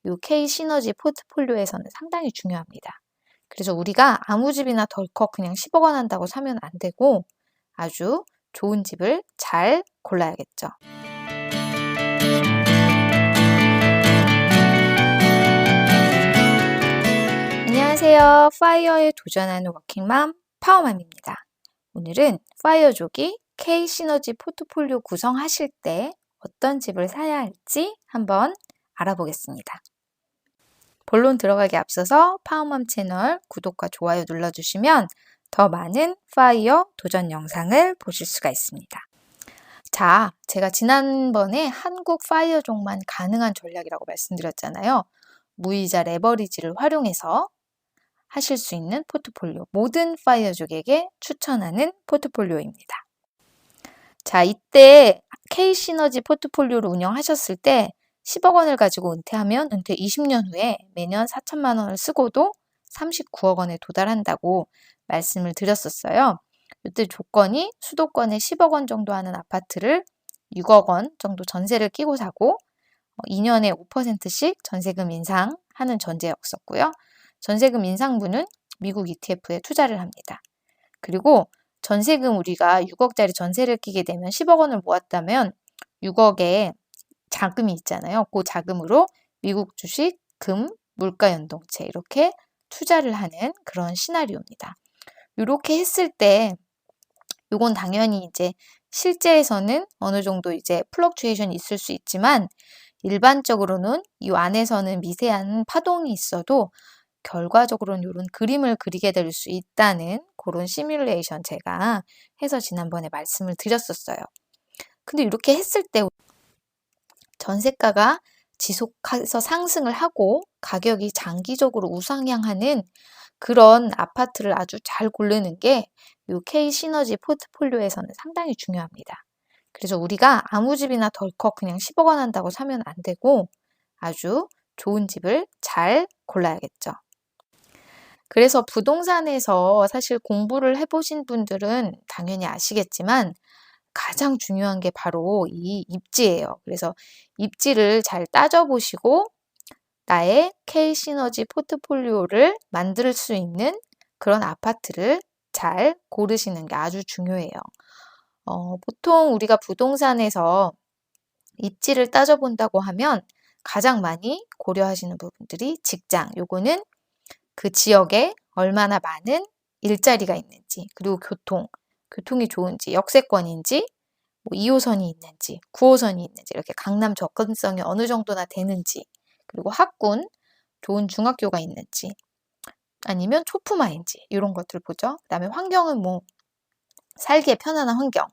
이 K 시너지 포트폴리오에서는 상당히 중요합니다. 그래서 우리가 아무 집이나 덜컥 그냥 10억 원 한다고 사면 안 되고 아주 좋은 집을 잘 골라야겠죠. 안녕하세요. 파이어에 도전하는 워킹맘 파워맘입니다. 오늘은 파이어족이 K 시너지 포트폴리오 구성하실 때 어떤 집을 사야 할지 한번 알아보겠습니다. 본론 들어가기 앞서서 파워맘 채널 구독과 좋아요 눌러주시면 더 많은 파이어 도전 영상을 보실 수가 있습니다. 자, 제가 지난번에 한국 파이어족만 가능한 전략이라고 말씀드렸잖아요. 무이자 레버리지를 활용해서 하실 수 있는 포트폴리오, 모든 파이어족에게 추천하는 포트폴리오입니다. 자, 이때 K 시너지 포트폴리오를 운영하셨을 때 10억 원을 가지고 은퇴하면 은퇴 20년 후에 매년 4천만 원을 쓰고도 39억 원에 도달한다고 말씀을 드렸었어요. 이때 조건이 수도권에 10억 원 정도 하는 아파트를 6억 원 정도 전세를 끼고 사고 2년에 5%씩 전세금 인상하는 전제였었고요. 전세금 인상분은 미국 ETF에 투자를 합니다. 그리고 전세금 우리가 6억짜리 전세를 끼게 되면 10억 원을 모았다면 6억에 자금이 있잖아요. 그 자금으로 미국 주식, 금, 물가연동체 이렇게 투자를 하는 그런 시나리오입니다. 이렇게 했을 때 이건 당연히 이제 실제에서는 어느 정도 이제 플럭추에이션이 있을 수 있지만 일반적으로는 이 안에서는 미세한 파동이 있어도 결과적으로는 이런 그림을 그리게 될 수 있다는 그런 시뮬레이션 제가 해서 지난번에 말씀을 드렸었어요. 근데 이렇게 했을 때 전세가가 지속해서 상승을 하고 가격이 장기적으로 우상향하는 그런 아파트를 아주 잘 고르는 게 이 K 시너지 포트폴리오에서는 상당히 중요합니다. 그래서 우리가 아무 집이나 덜컥 그냥 10억 원 한다고 사면 안 되고 아주 좋은 집을 잘 골라야겠죠. 그래서 부동산에서 사실 공부를 해보신 분들은 당연히 아시겠지만 가장 중요한 게 바로 이 입지예요. 그래서 입지를 잘 따져보시고 나의 K 시너지 포트폴리오를 만들 수 있는 그런 아파트를 잘 고르시는 게 아주 중요해요. 보통 우리가 부동산에서 입지를 따져본다고 하면 가장 많이 고려하시는 부분들이 직장, 요거는 그 지역에 얼마나 많은 일자리가 있는지, 그리고 교통이 좋은지, 역세권인지, 2호선이 있는지, 9호선이 있는지, 이렇게 강남 접근성이 어느 정도나 되는지, 그리고 학군, 좋은 중학교가 있는지, 아니면 초품화인지, 이런 것들 보죠. 그 다음에 환경은 살기에 편안한 환경.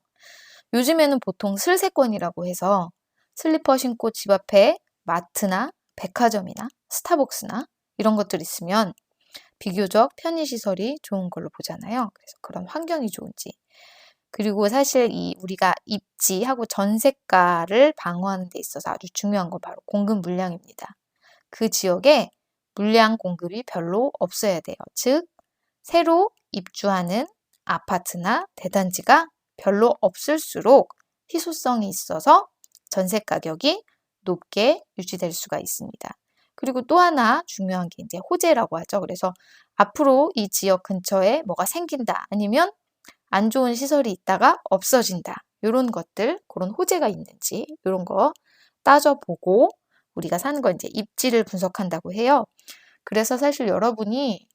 요즘에는 보통 슬세권이라고 해서 슬리퍼 신고 집 앞에 마트나 백화점이나 스타벅스나 이런 것들 있으면 비교적 편의시설이 좋은 걸로 보잖아요. 그래서 그런 환경이 좋은지. 그리고 사실 우리가 입지하고 전세가를 방어하는 데 있어서 아주 중요한 건 바로 공급 물량입니다. 그 지역에 물량 공급이 별로 없어야 돼요. 즉, 새로 입주하는 아파트나 대단지가 별로 없을수록 희소성이 있어서 전세 가격이 높게 유지될 수가 있습니다. 그리고 또 하나 중요한 게 이제 호재라고 하죠. 그래서 앞으로 이 지역 근처에 뭐가 생긴다 아니면 안 좋은 시설이 있다가 없어진다. 이런 것들, 그런 호재가 있는지 이런 거 따져보고 우리가 사는 거 이제 입지를 분석한다고 해요. 그래서 사실 여러분이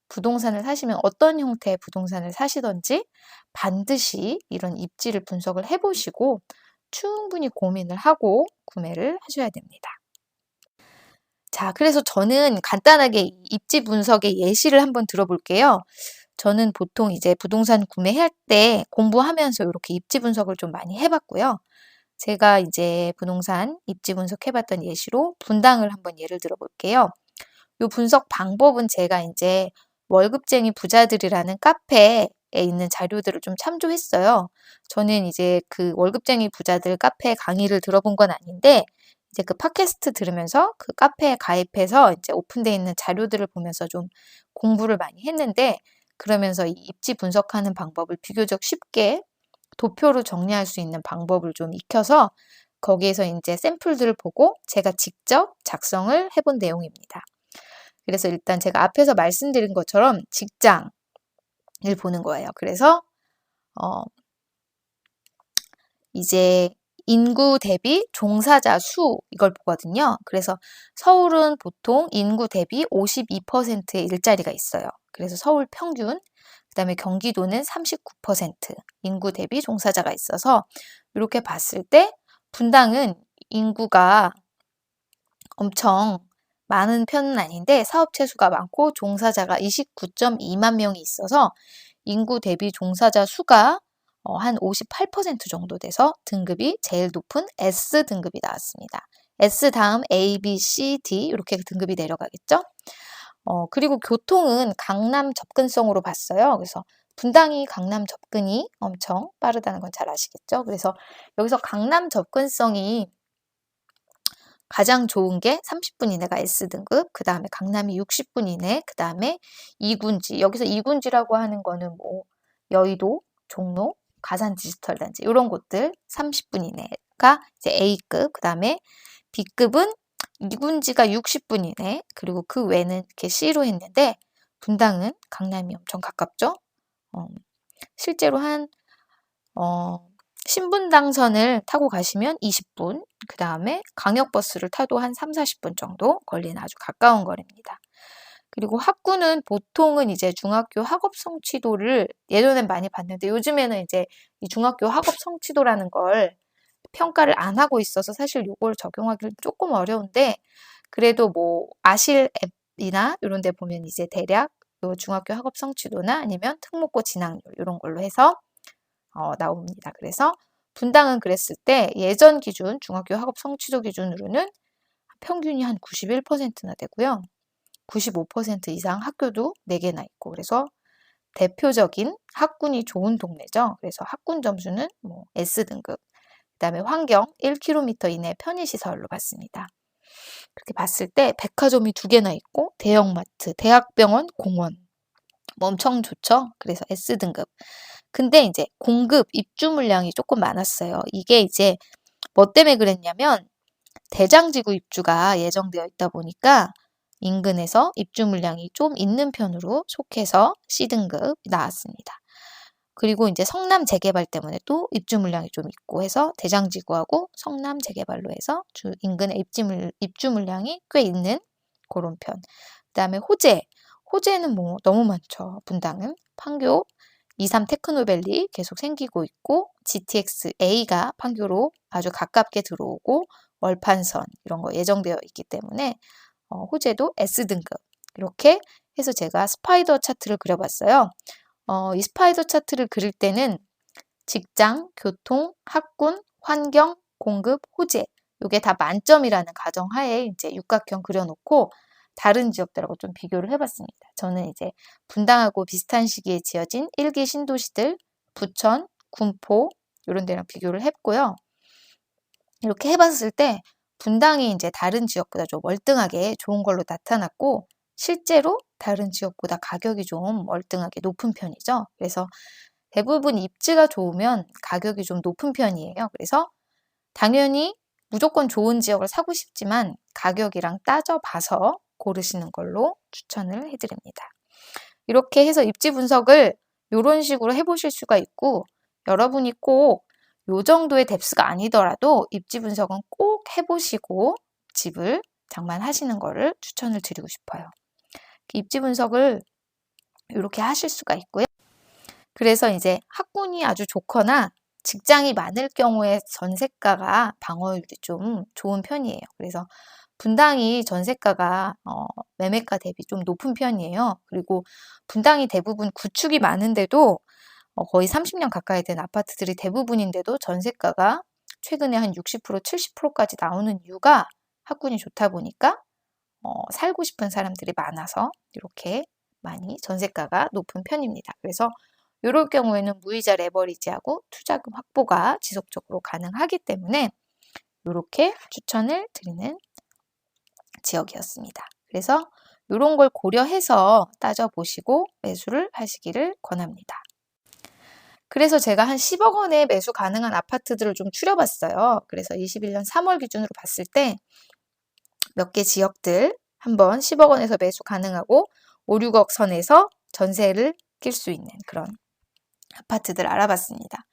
부동산을 사시면 어떤 형태의 부동산을 사시던지 반드시 이런 입지를 분석을 해보시고 충분히 고민을 하고 구매를 하셔야 됩니다. 자, 그래서 저는 간단하게 입지 분석의 예시를 한번 들어볼게요. 저는 보통 이제 부동산 구매할 때 공부하면서 이렇게 입지 분석을 좀 많이 해봤고요. 제가 이제 부동산 입지 분석해봤던 예시로 분당을 한번 예를 들어볼게요. 이 분석 방법은 제가 이제 월급쟁이 부자들이라는 카페에 있는 자료들을 좀 참조했어요. 저는 이제 그 월급쟁이 부자들 카페 강의를 들어본 건 아닌데 이제 그 팟캐스트 들으면서 그 카페에 가입해서 이제 오픈되어 있는 자료들을 보면서 좀 공부를 많이 했는데 그러면서 이 입지 분석하는 방법을 비교적 쉽게 도표로 정리할 수 있는 방법을 좀 익혀서 거기에서 이제 샘플들을 보고 제가 직접 작성을 해본 내용입니다. 그래서 일단 제가 앞에서 말씀드린 것처럼 직장을 보는 거예요. 그래서 이제 인구 대비 종사자 수 이걸 보거든요. 그래서 서울은 보통 인구 대비 52%의 일자리가 있어요. 그래서 서울 평균, 그다음에 경기도는 39% 인구 대비 종사자가 있어서 이렇게 봤을 때 분당은 인구가 엄청 많은 편은 아닌데 사업체 수가 많고 종사자가 29.2만 명이 있어서 인구 대비 종사자 수가 한 58% 정도 돼서 등급이 제일 높은 S 등급이 나왔습니다. S 다음 A, B, C, D 이렇게 등급이 내려가겠죠. 그리고 교통은 강남 접근성으로 봤어요. 그래서 분당이 강남 접근이 엄청 빠르다는 건 잘 아시겠죠. 그래서 여기서 강남 접근성이 가장 좋은 게 30분 이내가 S등급, 그 다음에 강남이 60분 이내, 그 다음에 이군지. 여기서 이군지라고 하는 거는 뭐 여의도, 종로, 가산 디지털 단지 이런 곳들 30분 이내가 이제 A급, 그 다음에 B급은 이군지가 60분 이내, 그리고 그 외는 이렇게 C로 했는데 분당은 강남이 엄청 가깝죠. 실제로 한 신분당선을 타고 가시면 20분, 그 다음에 광역버스를 타도 한 3, 40분 정도 걸리는 아주 가까운 거리입니다. 그리고 학군은 보통은 이제 중학교 학업 성취도를 예전엔 많이 봤는데 요즘에는 이제 이 중학교 학업 성취도라는 걸 평가를 안 하고 있어서 사실 이걸 적용하기는 조금 어려운데 그래도 뭐 아실 앱이나 이런 데 보면 이제 대략 요 중학교 학업 성취도나 아니면 특목고 진학률 이런 걸로 해서 나옵니다. 그래서 분당은 그랬을 때 예전 기준 중학교 학업 성취도 기준으로는 평균이 한 91%나 되고요. 95% 이상 학교도 4개나 있고 그래서 대표적인 학군이 좋은 동네죠. 그래서 학군 점수는 뭐 S등급, 그 다음에 환경 1km 이내 편의시설로 봤습니다. 그렇게 봤을 때 백화점이 2개나 있고 대형마트, 대학병원, 공원 뭐 엄청 좋죠. 그래서 S등급. 근데 이제 공급 입주 물량이 조금 많았어요. 이게 이제 뭐 때문에 그랬냐면 대장지구 입주가 예정되어 있다 보니까 인근에서 입주 물량이 좀 있는 편으로 속해서 C등급 나왔습니다. 그리고 이제 성남 재개발 때문에 또 입주 물량이 좀 있고 해서 대장지구하고 성남 재개발로 해서 인근에 입주 물량이 꽤 있는 그런 편. 그다음에 호재는 뭐 너무 많죠. 분당은 판교 23 테크노밸리 계속 생기고 있고 GTX A가 판교로 아주 가깝게 들어오고 월판선 이런 거 예정되어 있기 때문에 호재도 S등급 이렇게 해서 제가 스파이더 차트를 그려봤어요. 이 스파이더 차트를 그릴 때는 직장, 교통, 학군, 환경, 공급, 호재 이게 다 만점이라는 가정하에 이제 육각형 그려놓고 다른 지역들하고 좀 비교를 해봤습니다. 저는 이제 분당하고 비슷한 시기에 지어진 1기 신도시들, 부천, 군포 이런 데랑 비교를 했고요. 이렇게 해봤을 때 분당이 이제 다른 지역보다 좀 월등하게 좋은 걸로 나타났고 실제로 다른 지역보다 가격이 좀 월등하게 높은 편이죠. 그래서 대부분 입지가 좋으면 가격이 좀 높은 편이에요. 그래서 당연히 무조건 좋은 지역을 사고 싶지만 가격이랑 따져봐서 고르시는 걸로 추천을 해드립니다. 이렇게 해서 입지 분석을 이런 식으로 해보실 수가 있고 여러분이 꼭 요 정도의 뎁스가 아니더라도 입지 분석은 꼭 해보시고 집을 장만하시는 거를 추천을 드리고 싶어요. 입지 분석을 이렇게 하실 수가 있고요. 그래서 이제 학군이 아주 좋거나 직장이 많을 경우에 전세가가 방어율이 좀 좋은 편이에요. 그래서 분당이 전세가가 매매가 대비 좀 높은 편이에요. 그리고 분당이 대부분 구축이 많은데도 거의 30년 가까이 된 아파트들이 대부분인데도 전세가가 최근에 한 60%, 70%까지 나오는 이유가 학군이 좋다 보니까 살고 싶은 사람들이 많아서 이렇게 많이 전세가가 높은 편입니다. 그래서 이럴 경우에는 무이자 레버리지하고 투자금 확보가 지속적으로 가능하기 때문에 이렇게 추천을 드리는 지역이었습니다. 그래서 이런 걸 고려해서 따져보시고 매수를 하시기를 권합니다. 그래서 제가 한 10억 원에 매수 가능한 아파트들을 좀 추려봤어요. 그래서 21년 3월 기준으로 봤을 때 몇 개 지역들 한번 10억 원에서 매수 가능하고 5, 6억 선에서 전세를 낄 수 있는 그런 아파트들 알아봤습니다.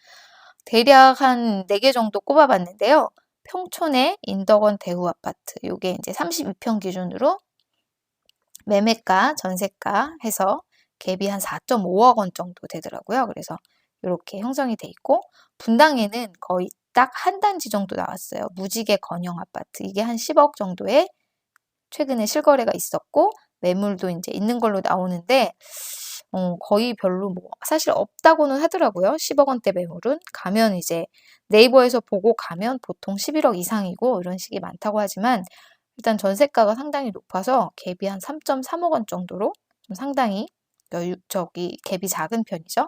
대략 한 4개 정도 꼽아봤는데요. 평촌의 인덕원 대우 아파트, 요게 이제 32평 기준으로 매매가, 전세가 해서 갭이 한 4.5억 원 정도 되더라고요. 그래서 이렇게 형성이 돼 있고, 분당에는 거의 딱 한 단지 정도 나왔어요. 무지개 건영 아파트. 이게 한 10억 정도에 최근에 실거래가 있었고, 매물도 이제 있는 걸로 나오는데, 거의 별로 뭐, 사실 없다고는 하더라고요. 10억 원대 매물은. 가면 이제 네이버에서 보고 가면 보통 11억 이상이고, 이런 식이 많다고 하지만, 일단 전세가가 상당히 높아서 갭이 한 3.3억 원 정도로 좀 상당히 갭이 작은 편이죠.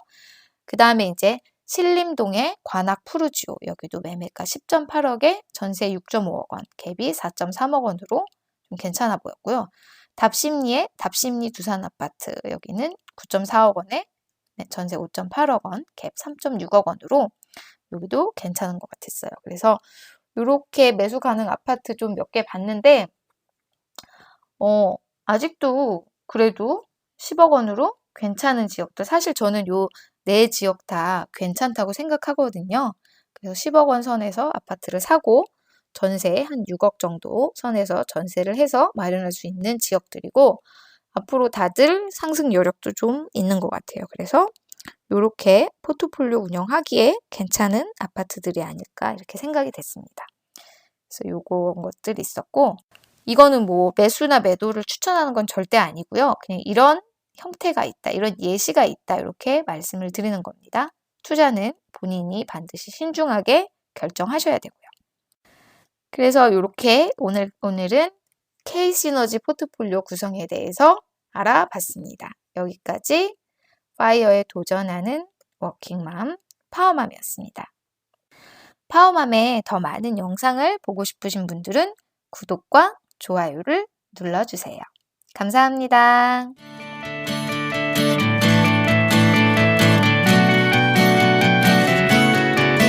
그 다음에 이제 신림동의 관악 푸르지오, 여기도 매매가 10.8억에 전세 6.5억 원, 갭이 4.3억 원으로 좀 괜찮아 보였고요. 답심리 두산 아파트, 여기는 9.4억 원에 전세 5.8억 원, 갭 3.6억 원으로 여기도 괜찮은 것 같았어요. 그래서 이렇게 매수 가능 아파트 좀 몇 개 봤는데, 아직도 그래도 10억 원으로 괜찮은 지역들, 사실 저는 요 네 지역 다 괜찮다고 생각하거든요. 그래서 10억 원 선에서 아파트를 사고 전세 한 6억 정도 선에서 전세를 해서 마련할 수 있는 지역들이고, 앞으로 다들 상승 여력도 좀 있는 것 같아요. 그래서 이렇게 포트폴리오 운영하기에 괜찮은 아파트들이 아닐까 이렇게 생각이 됐습니다. 그래서 요거 것들이 있었고, 이거는 뭐 매수나 매도를 추천하는 건 절대 아니고요. 그냥 이런 형태가 있다, 이런 예시가 있다, 이렇게 말씀을 드리는 겁니다. 투자는 본인이 반드시 신중하게 결정하셔야 되고요. 그래서 이렇게 오늘은 K시너지 포트폴리오 구성에 대해서 알아봤습니다. 여기까지 파이어에 도전하는 워킹맘 파워맘이었습니다. 파워맘의 더 많은 영상을 보고 싶으신 분들은 구독과 좋아요를 눌러주세요. 감사합니다.